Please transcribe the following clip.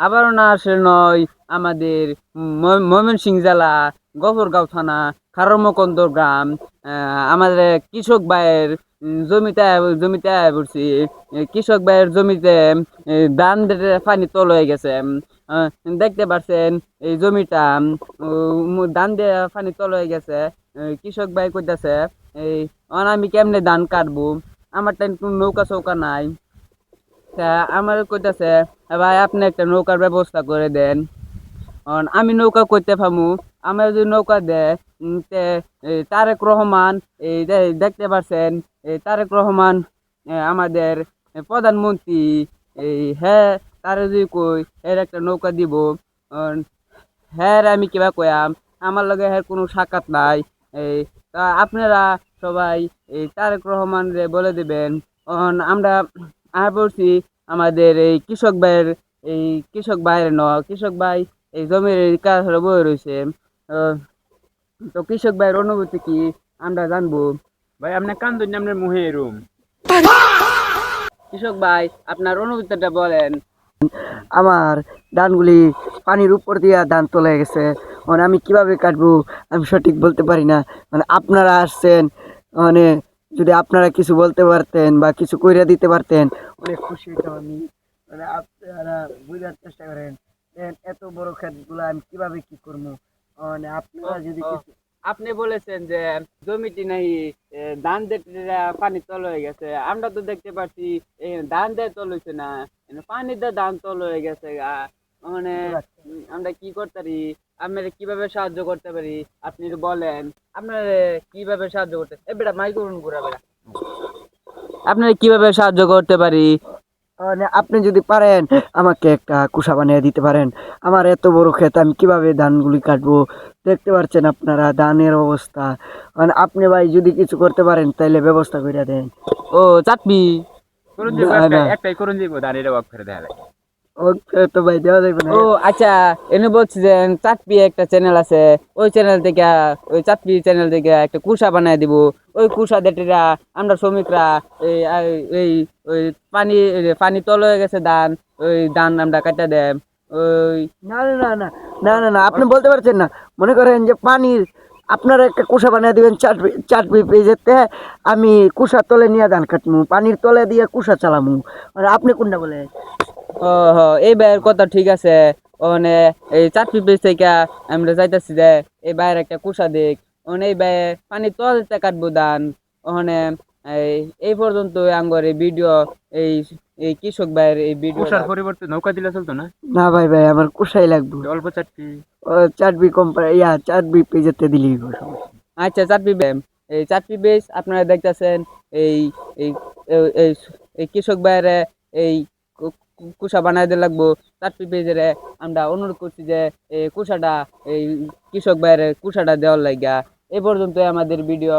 আবারও না আসে নয় আমাদের ময়মনসিংহ জেলা গফরগাঁও থানা খারমকন্দ গ্রাম আমাদের কৃষক ভাইয়ের জমিতে আয়া পড়ছি। কৃষক ভাইয়ের জমিতে ধান পানি তল হয়ে গেছে। আহ, দেখতে পাচ্ছেন এই জমিটা ধান দিয়ে পানি তল হয়ে গেছে। কৃষক ভাই কইতাছে এই আমি কেমনে ধান কাটবো, আমার টাইম কোনো নৌকা চৌকা নাই। তা আমার কইতাছে ভাই আপনি একটা নৌকার ব্যবস্থা করে দেন। আমি নৌকা করতে পামু, আমার যদি নৌকা দেয় তারেক রহমান দেখতে পাচ্ছেন তারেক রহমান আমাদের প্রধানমন্ত্রী হ্যাঁ তারে যদি কই এর একটা নৌকা দিব। আহ, হ্যাঁ আমি কিবা কয়াম, আমার লগে হ্যাঁ কোনো সাক্ষাৎ নাই। এই তা আপনারা সবাই এই তারেক রহমান রে বলে দিবেন। আমরা বলছি আমাদের এই কৃষক ভাইয়ের কৃষক ভাই এই জমির এই কাজ বয়ে রয়েছে। আহ, তো কৃষক ভাইয়ের অনুভূতি কি আমরা জানবো। ভাই আপনি কান্দুন আপনার মুহে এরুম। কৃষক ভাই আপনার অনুভূতিটা বলেন। আমার ধানগুলি পানির উপর দিয়ে ধান তোলা গেছে, মানে আমি কিভাবে কাটবো আমি সঠিক বলতে পারি না। মানে আপনারা আসছেন, মানে যদি আপনারা কিছু বলতে পারতেন বা কিছু কইরা দিতে পারতেন অনেক খুশি হইতাম আমি। মানে আপনারা বুঝার চেষ্টা করেন এত বড় ক্ষেতগুলো আমি কিভাবে কি করবো। মানে আপনারা যদি কিছু আপনি বলেছেন যে জমিটি নাই ধান দিয়ে পানি তল হয়ে গেছে, আমরা তো দেখতে পাচ্ছি ধান দিয়ে তল হয়েছে না, পানি দিয়ে ধান তল হয়ে গেছে মানে আমরা কি করতে পারি, আপনারা কিভাবে সাহায্য করতে পারি আপনি একটু বলেন। আপনারা কিভাবে সাহায্য করতে বেটা মাইক করুন ঘুরা বেটা, আপনারা কিভাবে সাহায্য করতে পারি। মানে আপনি যদি পারেন আমাকে একটা কুষা বানিয়ে দিতে পারেন। আমার এত বড় ক্ষেত আমি কিভাবে ধানগুলি কাটবো, দেখতে পাচ্ছেন আপনারা ধানের অবস্থা। মানে আপনি ভাই যদি কিছু করতে পারেন তাইলে ব্যবস্থা করে দেন। ও চাটবি করুন দিব না না, একটাই করুন দিব দাঁড়িয়ে ওয়াক করে দেখা লাগে। ও তো ভাই দেওয়া যাবে না। ও আচ্ছা, এনে বলছি যে চাটপি একটা চ্যানেল আছে, ওই চ্যানেল থেকে ওই চাটপি চ্যানেল থেকে একটা কুষা বানায় দিব। ওই কুষা দেটিরা আমরা শ্রমিকরা এই এই ওই পানি পানি তল হয়ে গেছে ধান, ওই ধান আমরা কাটা দেয় ওই। না না না না না না না, আপনি বলতে পারছেন না। মনে করেন যে পানির আপনারা একটা কুষা বানিয়ে দিবেন চাটবি পেজেতে, আমি কুষা তলে নিয়ে ধান কাটমু, পানির তলে দিয়ে কুষা চালামু। মানে আপনি কোনটা বলে? ও এই ভাইয়ের কথা ঠিক আছে। মানে এই চাটপি পেজ থেকে আমরা যাইতেছি যে এই ভাইয়ের একটা কুষা দেখ, এই ভাই পানি তলতে কাটবো ধান। ওখানে এই এই পর্যন্ত আঙ্গর এই ভিডিও, এই এই কৃষক ভাইয়ের এই ভিডিও। কুষার পরিবর্তে নৌকা দিলে চলতো না? না ভাই ভাই আমার কুষাই লাগবে। অল্প চারটি ও চাটবি কোম্পানি চাটবি পেজেতে দিলেই হবে, সমস্যা নেই। আচ্ছা চাটপি ব্যাম, এই চাটপি বেশ আপনারা দেখতেছেন এই এই এই- এই এই কৃষক ভাইয়ের এই কুষা বানাই দিতে লাগবো। চাটপি পেজের আমরা অনুরোধ করছি যে এই কুষাটা এই কৃষক ভাইয়ের কুষাটা দেওয়ার লাগা। এই পর্যন্ত আমাদের ভিডিও।